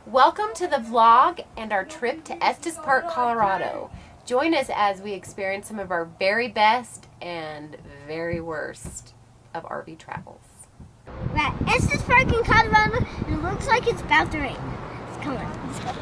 Welcome to the vlog and our trip to Estes Park, Colorado. Join us as we experience some of our very best and very worst of RV travels. We're at Estes Park in Colorado, and it looks like it's about to rain. Come on, let's go.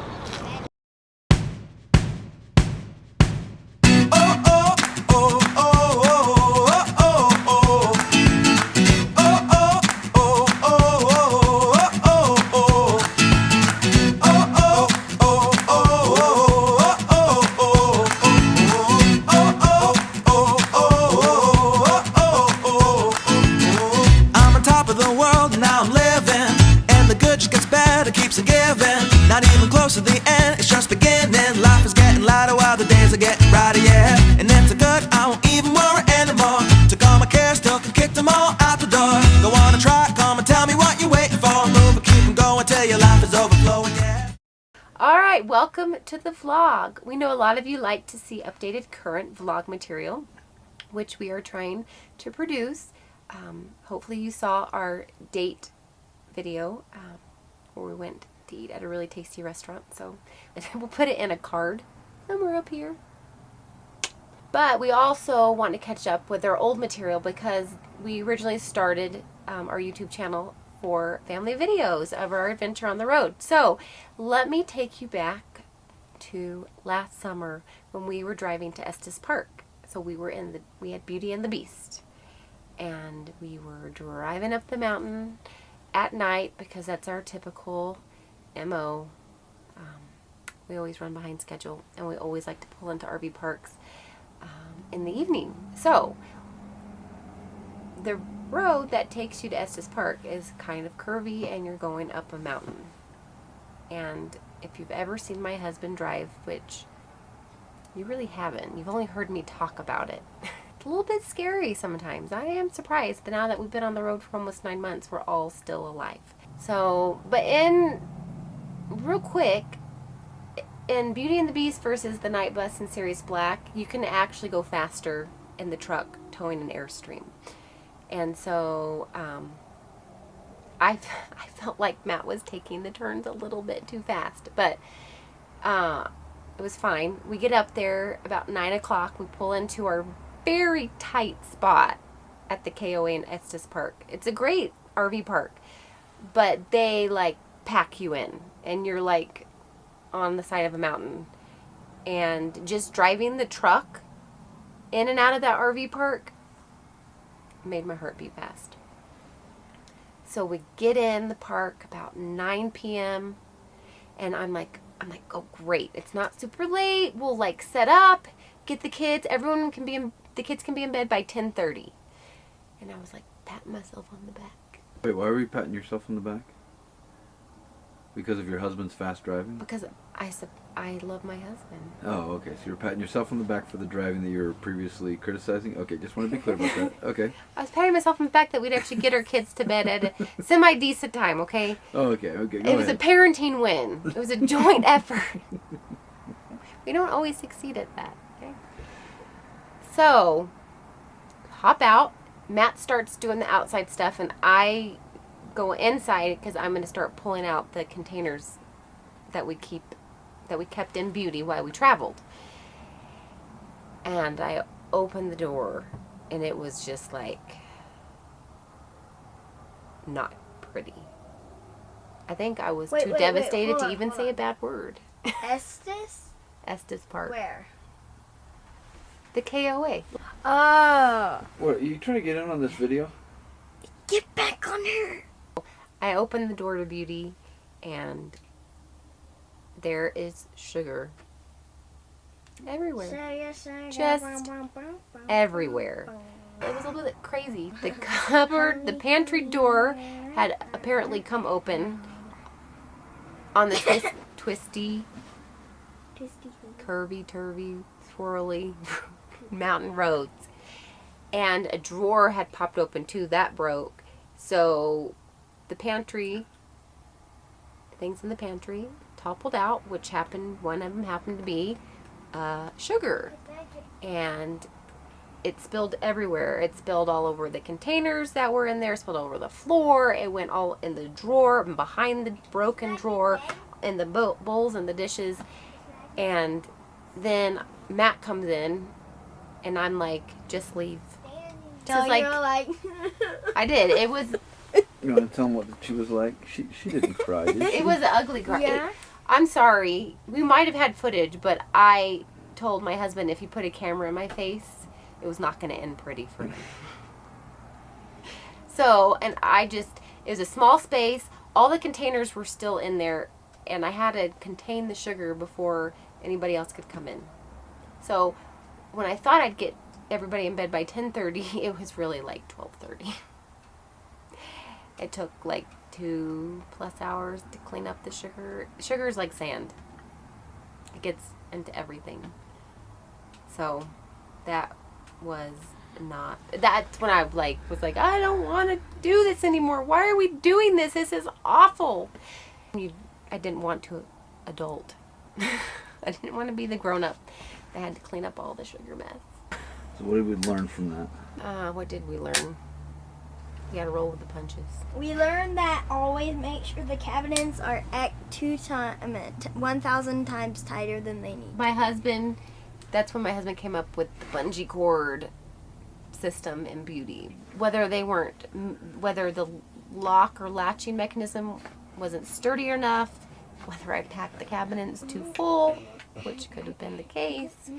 Not even close to the end, it's just beginning. Life is getting lighter while the days are getting brighter, yeah. And it's a good, I won't even worry anymore. Took all my cares, still can kick them all out the door. Go on and try, come and tell me what you're waiting for. Move and keep them going till your life is overflowing, yeah. Alright, welcome to the vlog. We know a lot of you like to see updated current vlog material, which we are trying to produce. Hopefully you saw our date video where we went to eat at a really tasty restaurant, so we'll put it in a card somewhere up here. But we also want to catch up with our old material because we originally started our YouTube channel for family videos of our adventure on the road. So let me take you back to last summer when we were driving to Estes Park. So we had Beauty and the Beast, and we were driving up the mountain at night because that's our typical MO. We always run behind schedule, and we always like to pull into RV parks in the evening. So the road that takes you to Estes Park is kind of curvy, and you're going up a mountain. And if you've ever seen my husband drive, which you really haven't, you've only heard me talk about it. It's a little bit scary sometimes. I am surprised that now that we've been on the road for almost 9 months, we're all still alive. So, but real quick, in Beauty and the Beast versus the Night Bus in Series Black, you can actually go faster in the truck towing an Airstream. And so I felt like Matt was taking the turns a little bit too fast, but it was fine. We get up there about 9 o'clock. We pull into our very tight spot at the KOA in Estes Park. It's a great RV park, but they like pack you in, and you're like on the side of a mountain, and just driving the truck in and out of that RV park made my heart beat fast. So we get in the park about 9 p.m. and I'm like, oh great, it's not super late. We'll like set up, get the kids. The kids can be in bed by 10:30. And I was like patting myself on the back. Wait, why were you patting yourself on the back? Because of your husband's fast driving? Because I love my husband. Oh, okay. So you're patting yourself on the back for the driving that you were previously criticizing? Okay, just want to be clear about that. Okay. I was patting myself on the back that we'd actually get our kids to bed at a semi-decent time, okay? Oh, okay, okay. It was a parenting win. It was a joint effort. We don't always succeed at that, okay? So, hop out. Matt starts doing the outside stuff, and I go inside because I'm going to start pulling out the containers that we kept in Beauty while we traveled. And I opened the door, and it was just like not pretty. I think I was too devastated to even say a bad word. Estes? Estes Park. Where? The KOA. Oh. What, are you trying to get in on this video? Get back on her. I opened the door to Beauty, and there is sugar everywhere. Just everywhere. It was a little bit crazy. The cupboard, the pantry door had apparently come open on the twisty, curvy, swirly mountain roads. And a drawer had popped open too. That broke. So the pantry, things in the pantry toppled out, which happened, one of them happened to be sugar. And it spilled everywhere. It spilled all over the containers that were in there, spilled all over the floor. It went all in the drawer and behind the broken drawer, and the bowls and the dishes. And then Matt comes in, and I'm like, just leave. So Just like, you're like, I did. It was You want to tell them what she was like? She didn't cry, did she? it was an ugly cry. Yeah. I'm sorry. We might have had footage, but I told my husband if he put a camera in my face, it was not going to end pretty for him. So, and it was a small space. All the containers were still in there, and I had to contain the sugar before anybody else could come in. So, when I thought I'd get everybody in bed by 10:30, it was really like 12:30. It took like 2+ hours to clean up the sugar. Sugar is like sand. It gets into everything. So that was not, that's when I was like, I don't want to do this anymore. Why are we doing this? This is awful. I didn't want to adult. I didn't want to be the grown-up that had to clean up all the sugar mess. So what did we learn from that? What did we learn? You gotta roll with the punches. we learned that always make sure the cabinets are at 1,000 times tighter than they need. My husband, that's when my husband came up with the bungee cord system in beauty. Whether the lock or latching mechanism wasn't sturdy enough, whether I packed the cabinets too full, which could have been the case,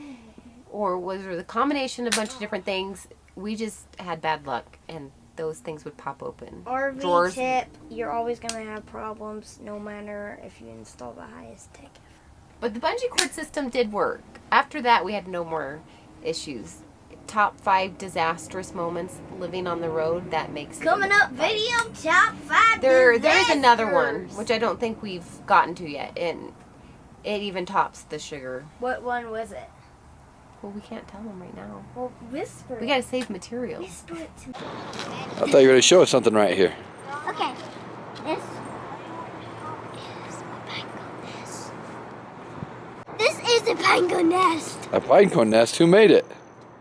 or was there the combination of a bunch of different things, we just had bad luck and those things would pop open. RV Drawers. tip, you're always going to have problems no matter if you install the highest tech. But the bungee cord system did work. After that, we had no more issues. Top 5 disastrous moments living on the road, that makes it. Coming up, video top 5 There's another one, disasters. which I don't think we've gotten to yet, and it even tops the sugar. What one was it? Well, we can't tell them right now. Well, whisper. We gotta save material. Whisper it to me. I thought you were going to show us something right here. Okay. This is a pine cone nest. This is a pine cone nest. A pine cone nest? Who made it?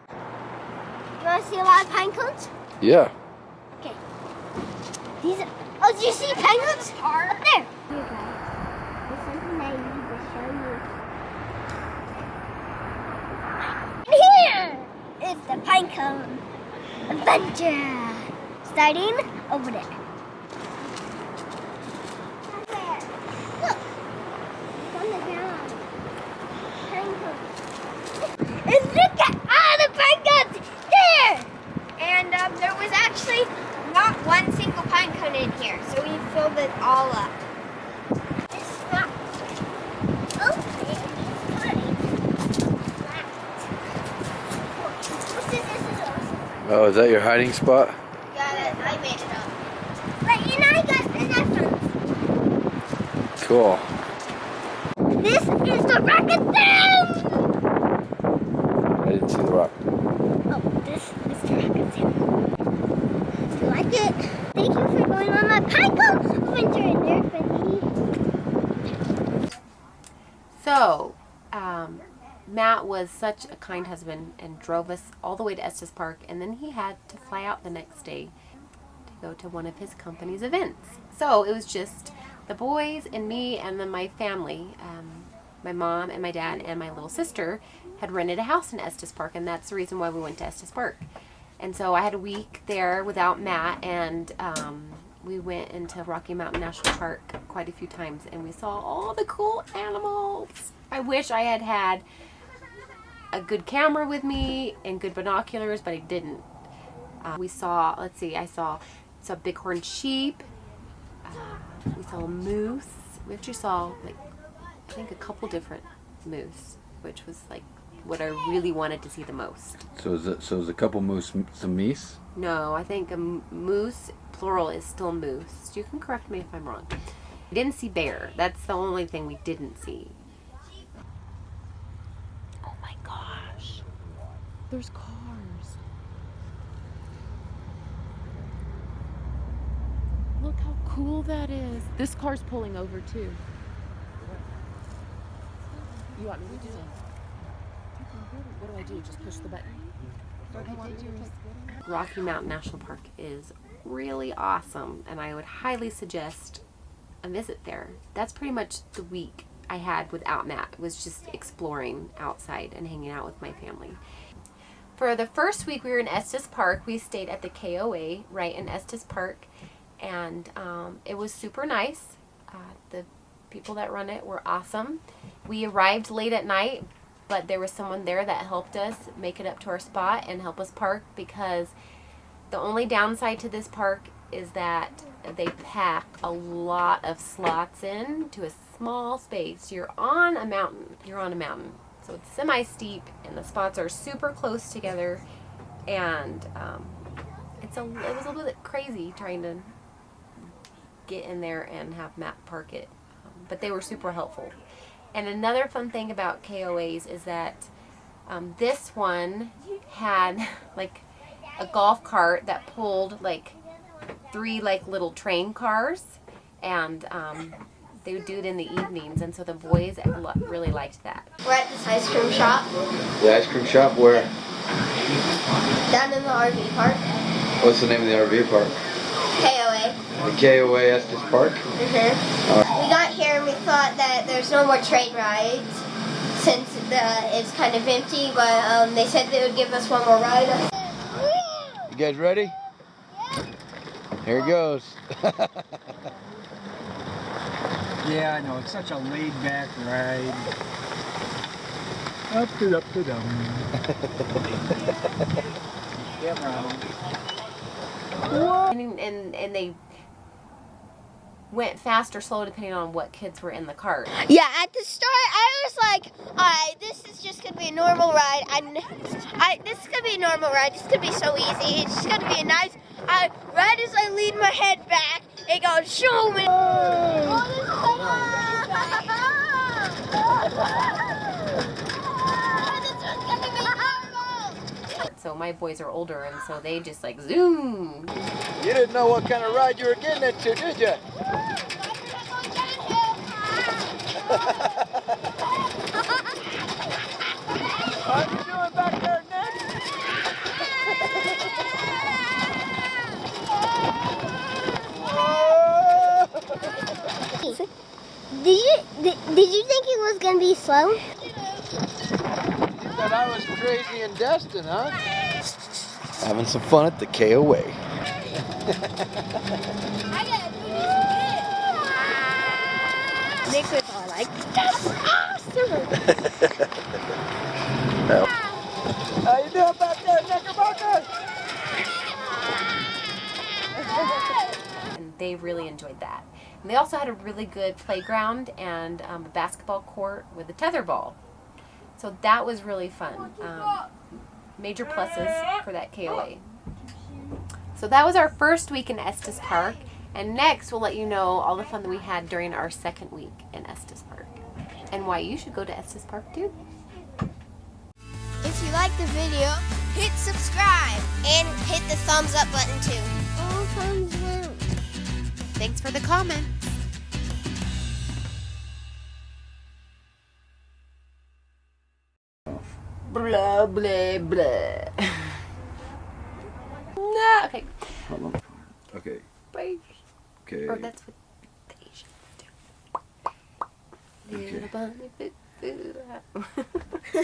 You want to see a lot of pine cones? Yeah. Okay. These are, oh, do you see pine cones? Up there. Here, guys. There's something I need to show you. Here is the pine cone adventure. Starting over there. Look. It's on the ground. Pine cones. And look at all the pine cones there. And there was actually not one single pine cone in here, so we filled it all up. It's not open. It's fine. This is awesome. Oh, is that your hiding spot? Got it. I made it up. But you know, I got enough. Cool. This is the rocket dam. I didn't see the rock. Oh, this is the rocket dam. Do you like it? Thank you for going on my pine cone adventure in there, Benny. So, Matt was such a kind husband and drove us all the way to Estes Park, and then he had to fly out the next day to go to one of his company's events. So it was just the boys and me and then my family. My mom and my dad and my little sister had rented a house in Estes Park, and that's the reason why we went to Estes Park. And so I had a week there without Matt, and we went into Rocky Mountain National Park quite a few times, and we saw all the cool animals. I wish I had had a good camera with me and good binoculars, but I didn't. We saw, let's see, I saw bighorn sheep. We saw a moose. We actually saw, like, I think a couple different moose, which was like what I really wanted to see the most. So is a couple moose some meese? No, I think a moose, plural, is still moose. You can correct me if I'm wrong. We didn't see bear. That's the only thing we didn't see. Oh my gosh. There's cars. Look how cool that is. This car's pulling over too. You want me to do that? What do I do? Just push the button? Rocky Mountain National Park is really awesome, and I would highly suggest a visit there. That's pretty much the week I had without Matt. It was just exploring outside and hanging out with my family. For the first week we were in Estes Park. We stayed at the KOA right in Estes Park, and it was super nice. The people that run it were awesome. We arrived late at night, but there was someone there that helped us make it up to our spot and help us park, because the only downside to this park is that they pack a lot of slots in to a small space. You're on a mountain. So it's semi-steep, and the spots are super close together, and it was a little bit crazy trying to get in there and have Matt park it. But they were super helpful. And another fun thing about KOAs is that this one had like a golf cart that pulled like 3 like little train cars, and they would do it in the evenings, and so the boys really liked that. We're at this ice cream shop. The ice cream shop where? Down in the RV park. What's the name of the RV park? KOA. The KOA Estes Park? We got here and we thought that there's no more train rides since it's kind of empty, but they said they would give us one more ride. You guys ready? Yeah. Here it goes. Yeah, I know. It's such a laid-back ride. Up to dum. Yeah, And they went fast or slow depending on what kids were in the cart. Yeah, at the start I was like, alright, this is just gonna be a normal ride. This is gonna be a normal ride. This is gonna be so easy. It's just gonna be a nice. Right as I lean my head back, it goes show me. Oh, this is so this one's gonna be horrible. So my boys are older, and so they just like zoom. You didn't know what kind of ride you were getting into, did you? What are you doing back there, Nick? Did you think it was gonna be slow? You thought I was crazy and destined, huh? Having some fun at the KOA. Nick was all like, that's awesome! How you doing back there, Knickerbocker? And they really enjoyed that. And they also had a really good playground and a basketball court with a tetherball. So that was really fun. Major pluses for that KOA. So that was our first week in Estes Park. And next we'll let you know all the fun that we had during our second week in Estes Park. And why you should go to Estes Park too. If you like the video, hit subscribe and hit the thumbs up button too. Oh, thumbs up. Thanks for the comments. Blah, blah, blah. No, okay. Hold on. Okay. Bye. Okay. Or that's what the Asians do. Okay. Little bunny, boo, boo.